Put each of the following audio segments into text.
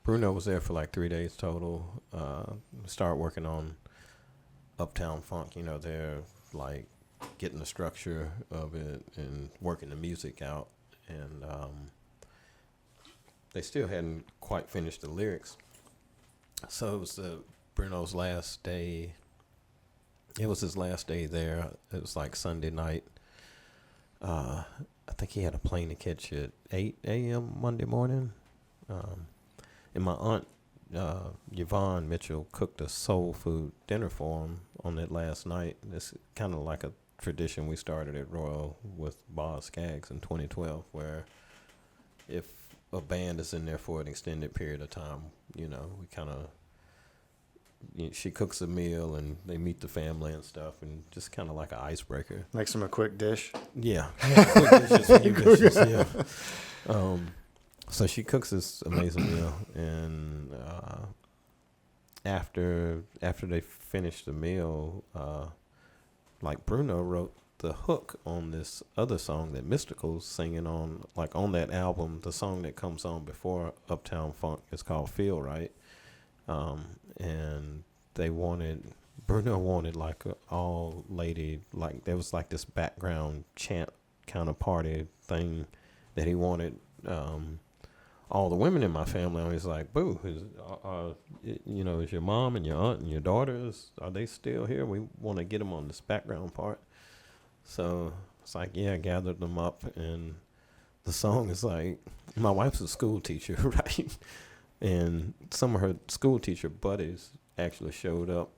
Bruno was there for like 3 days total. Started working on Uptown Funk. They're like getting the structure of it and working the music out. And they still hadn't quite finished the lyrics. So it was Bruno's last day. It was his last day there. It was like Sunday night. I think he had a plane to catch at 8 a.m. Monday morning. And my aunt, Yvonne Mitchell, cooked a soul food dinner for him on that last night. It's kind of like a tradition we started at Royal with Boz Skaggs in 2012, where if a band is in there for an extended period of time, we kind of, she cooks a meal and they meet the family and stuff, and just kind of like an icebreaker. Makes them a quick dish. Yeah. Quick dishes, few dishes, yeah. So she cooks this amazing meal, and after they finish the meal, like Bruno wrote the hook on this other song that Mystical's singing on, like on that album. The song that comes on before Uptown Funk is called Feel Right. And Bruno wanted like an all lady, like there was like this background chant kind of party thing that he wanted all the women in my family. I was like, boo, is your mom and your aunt and your daughters, are they still here? We want to get them on this background part. So it's like, yeah, I gathered them up, and the song is like, my wife's a school teacher, right? And some of her school teacher buddies actually showed up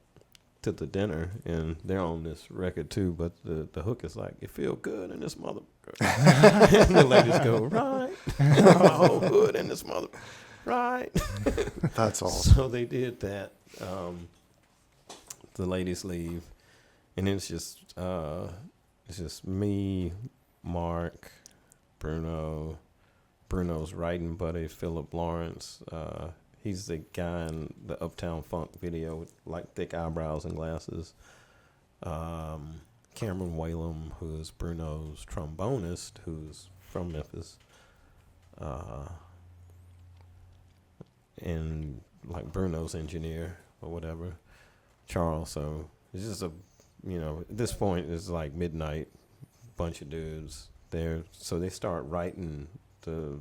to the dinner, and they're on this record too, but the hook is like, it feel good in this mother. And the ladies go, right. My whole hood in this mother. Right. That's awesome. So they did that. The ladies leave, and it's just me, Mark, Bruno's writing buddy, Philip Lawrence. He's the guy in the Uptown Funk video with like thick eyebrows and glasses. Cameron Whalum, who's Bruno's trombonist, who's from Memphis. And like Bruno's engineer or whatever, Charles. So it's just at this point it's like midnight, bunch of dudes there. So they start writing the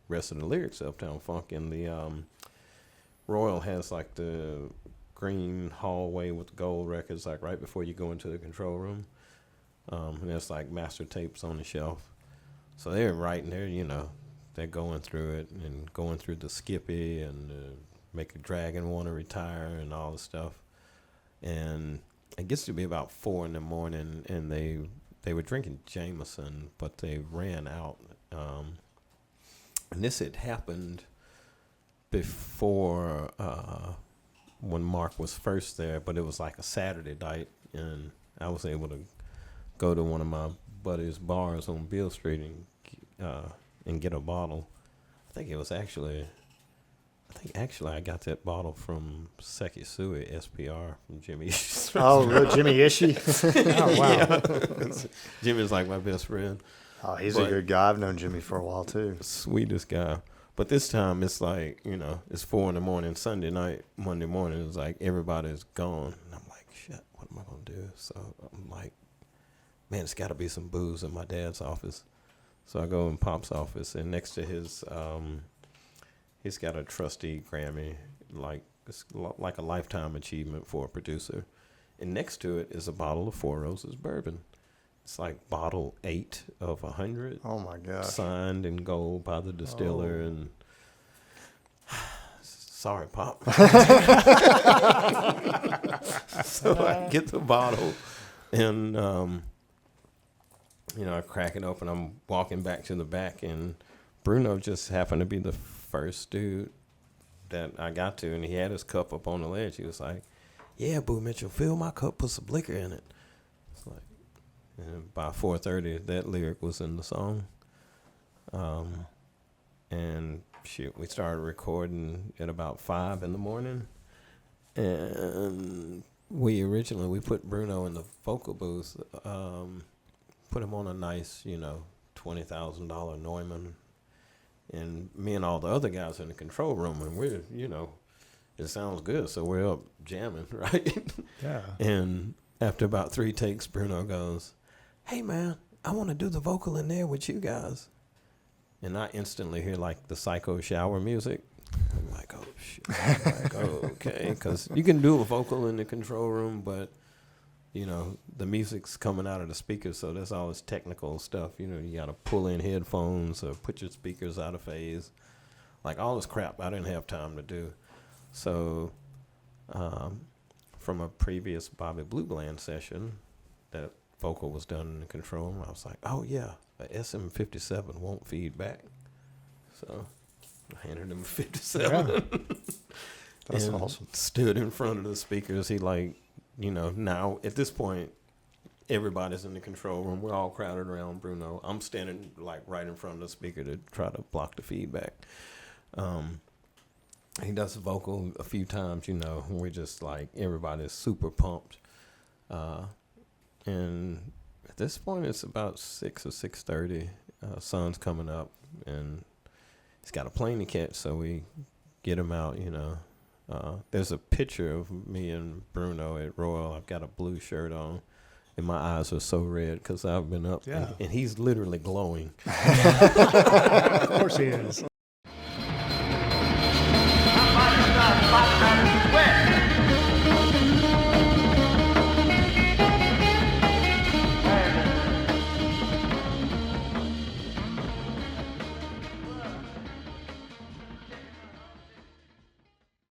rest of the lyrics of Uptown Funk, and the Royal has like the green hallway with gold records, like right before you go into the control room. And there's like master tapes on the shelf. So they're writing there, they're going through it and going through the Skippy and Make a Dragon Want to Retire and all the stuff. And it gets to be about 4 a.m, and they were drinking Jameson, but they ran out. And this had happened before when Mark was first there, but it was like a Saturday night, and I was able to go to one of my buddy's bars on Beale Street and get a bottle. I think actually I got that bottle from Sekisui SPR from Jimmy. Oh, really? Jimmy Ishii? Oh, wow. Yeah. Jimmy's like my best friend. Oh, he's a good guy. I've known Jimmy for a while, too. Sweetest guy. But this time it's like, it's 4 a.m, Sunday night, Monday morning. It's like everybody's gone. And I'm like, shit, what am I going to do? So I'm like, man, it's got to be some booze in my dad's office. So I go in Pop's office, and next to his, he's got a trustee Grammy, like it's like a lifetime achievement for a producer. And next to it is a bottle of Four Roses bourbon. It's like bottle 8 of 100. Oh my God! Signed in gold by the distiller, and sorry, Pop. So I get the bottle, and I crack it open. I'm walking back to the back, and Bruno just happened to be the first dude that I got to, and he had his cup up on the ledge. He was like, "Yeah, Boo Mitchell, fill my cup, put some liquor in it." It's like. And by 4:30, that lyric was in the song. And we started recording at about 5 a.m. And we put Bruno in the vocal booth, put him on a nice, $20,000 Neumann. And me and all the other guys in the control room, and we're, it sounds good, so we're up jamming, right? Yeah. And after about 3 takes, Bruno goes, "Hey, man, I want to do the vocal in there with you guys." And I instantly hear, like, the psycho shower music. I'm like, oh, shit. I'm like, oh, okay. Because you can do a vocal in the control room, but, the music's coming out of the speakers, so that's all this technical stuff. You got to pull in headphones or put your speakers out of phase. Like, all this crap I didn't have time to do. So from a previous Bobby Blue Bland session, that vocal was done in the control room. I was like, oh, yeah, a SM57 won't feed back. So I handed him a 57. Yeah. That's and awesome. stood in front of the speakers. He now at this point, everybody's in the control room. We're all crowded around Bruno. I'm standing like right in front of the speaker to try to block the feedback. He does the vocal a few times, and we're just like, everybody's super pumped. And at this point, it's about 6 or 6:30. Sun's coming up, and he's got a plane to catch, so we get him out, There's a picture of me and Bruno at Royal. I've got a blue shirt on, and my eyes are so red because I've been up, Yeah. and he's literally glowing. Of course he is.